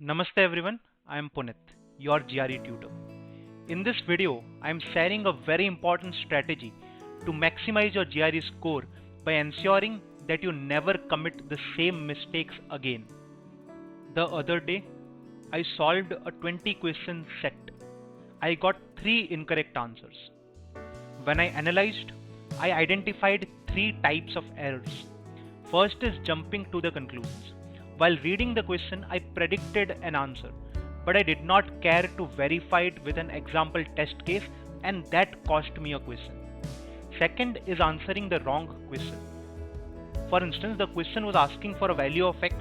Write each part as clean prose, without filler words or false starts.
Namaste everyone, I am Punit, your GRE tutor. In this video, I am sharing a very important strategy to maximize your GRE score by ensuring that you never commit the same mistakes again. The other day, I solved a 20 question set. I got 3 incorrect answers. When I analyzed, I identified 3 types of errors. First is jumping to the conclusions. While reading the question, I predicted an answer, but I did not care to verify it with an example test case, and that cost me a question. Second is answering the wrong question. For instance, the question was asking for a value of x,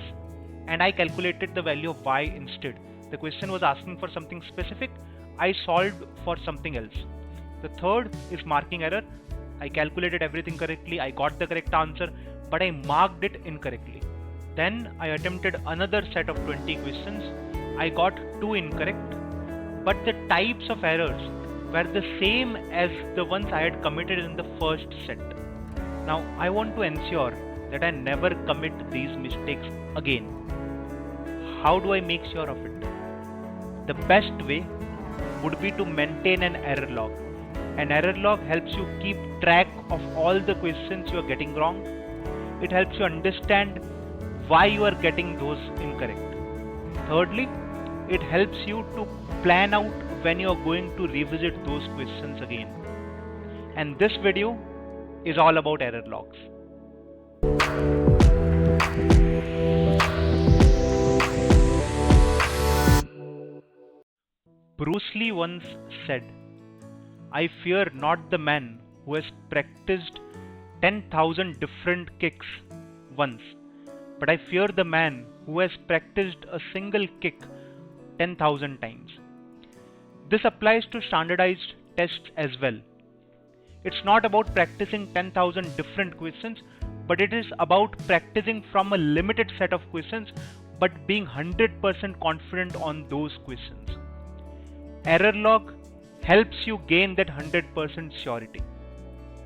and I calculated the value of y instead. The question was asking for something specific, I solved for something else. The third is marking error. I calculated everything correctly, I got the correct answer, but I marked it incorrectly. Then I attempted another set of 20 questions. I got 2 incorrect, but the types of errors were the same as the ones I had committed in the first set. Now I want to ensure that I never commit these mistakes again. How do I make sure of it? The best way would be to maintain an error log. An error log helps you keep track of all the questions you are getting wrong. It helps you understand why you are getting those incorrect. Thirdly, it helps you to plan out when you are going to revisit those questions again. And this video is all about error logs. Bruce Lee once said, "I fear not the man who has practiced 10,000 different kicks once, but I fear the man who has practiced a single kick 10,000 times." This applies to standardized tests as well. It's not about practicing 10,000 different questions, but it is about practicing from a limited set of questions but being 100% confident on those questions. Error log helps you gain that 100% surety.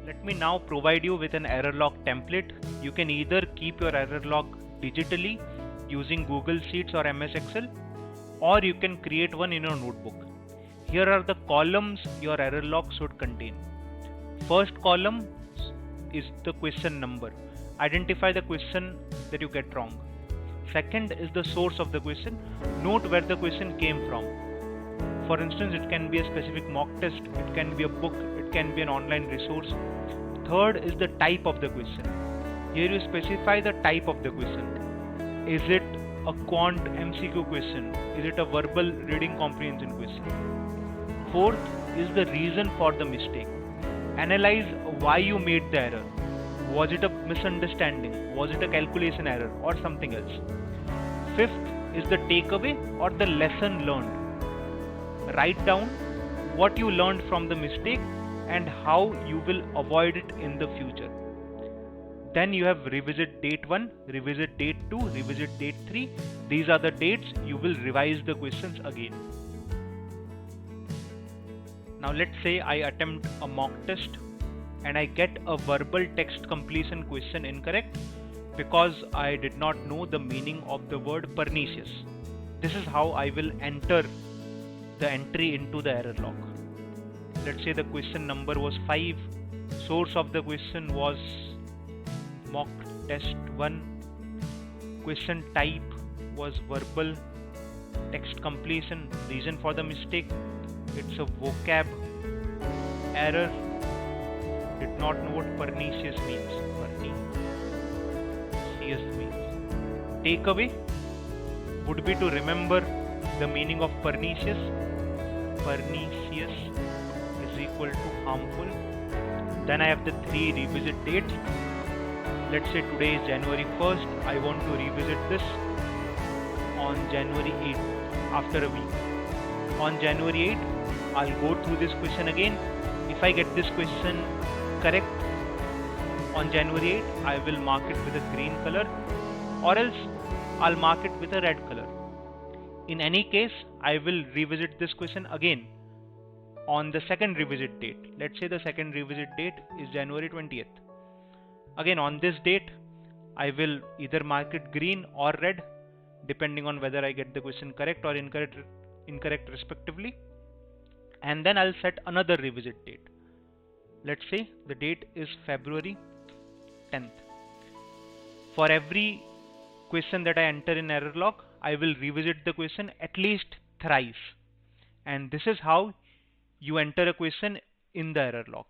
Let me now provide you with an error log template. You can either keep your error log digitally using Google Sheets or MS Excel, or you can create one in your notebook. Here are the columns your error log should contain. First column is the question number. Identify the question that you get wrong. Second is the source of the question. Note where the question came from. For instance, it can be a specific mock test, it can be a book, it can be an online resource. Third is the type of the question. Here you specify the type of the question. Is it a quant MCQ question? Is it a verbal reading comprehension question? Fourth is the reason for the mistake. Analyze why you made the error. Was it a misunderstanding? Was it a calculation error or something else? Fifth is the takeaway or the lesson learned. Write down what you learned from the mistake and how you will avoid it in the future. Then you have revisit date 1, revisit date 2, revisit date 3. These are the dates you will revise the questions again. Now let's say I attempt a mock test and I get a verbal text completion question incorrect because I did not know the meaning of the word pernicious. This is how I will enter the entry into the error log. Let's say the question number was 5, source of the question was mock test 1, question type was verbal, text completion, reason for the mistake, it's a vocab error, did not know what pernicious means. Pernicious means. Takeaway would be to remember the meaning of pernicious. Pernicious is equal to harmful. Then I have the 3 revisit dates. Let's say today is January 1st. I want to revisit this on January 8th, after a week. On January 8th, I'll go through this question again. If I get this question correct on January 8th, I will mark it with a green color, or else I'll mark it with a red color. In any case, I will revisit this question again on the second revisit date. Let's say the second revisit date is January 20th. Again on this date, I will either mark it green or red. depending on whether I get the question correct or incorrect respectively. And then I'll set another revisit date. Let's say the date is February 10th. For every question that I enter in error log, I will revisit the question at least thrice. And this is how you enter a question in the error log.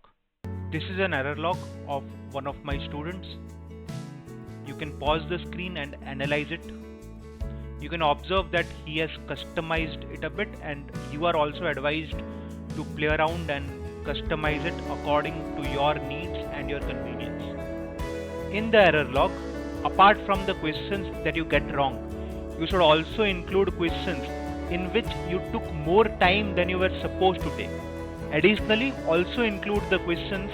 This is an error log of one of my students. You can pause the screen and analyze it. You can observe that he has customized it a bit, and you are also advised to play around and customize it according to your needs and your convenience. In the error log, apart from the questions that you get wrong, you should also include questions in which you took more time than you were supposed to take. Additionally, also include the questions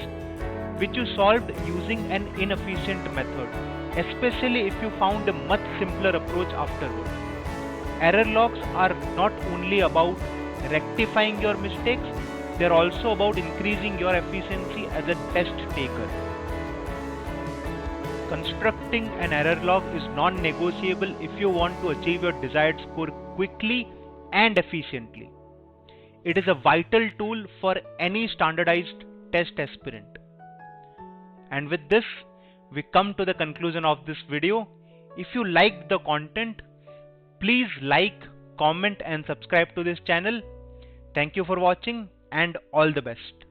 which you solved using an inefficient method, especially if you found a much simpler approach afterward. Error logs are not only about rectifying your mistakes, they are also about increasing your efficiency as a test taker. Constructing an error log is non-negotiable if you want to achieve your desired score quickly and efficiently. It is a vital tool for any standardized test aspirant. And with this, we come to the conclusion of this video. If you liked the content, please like, comment and subscribe to this channel. Thank you for watching and all the best.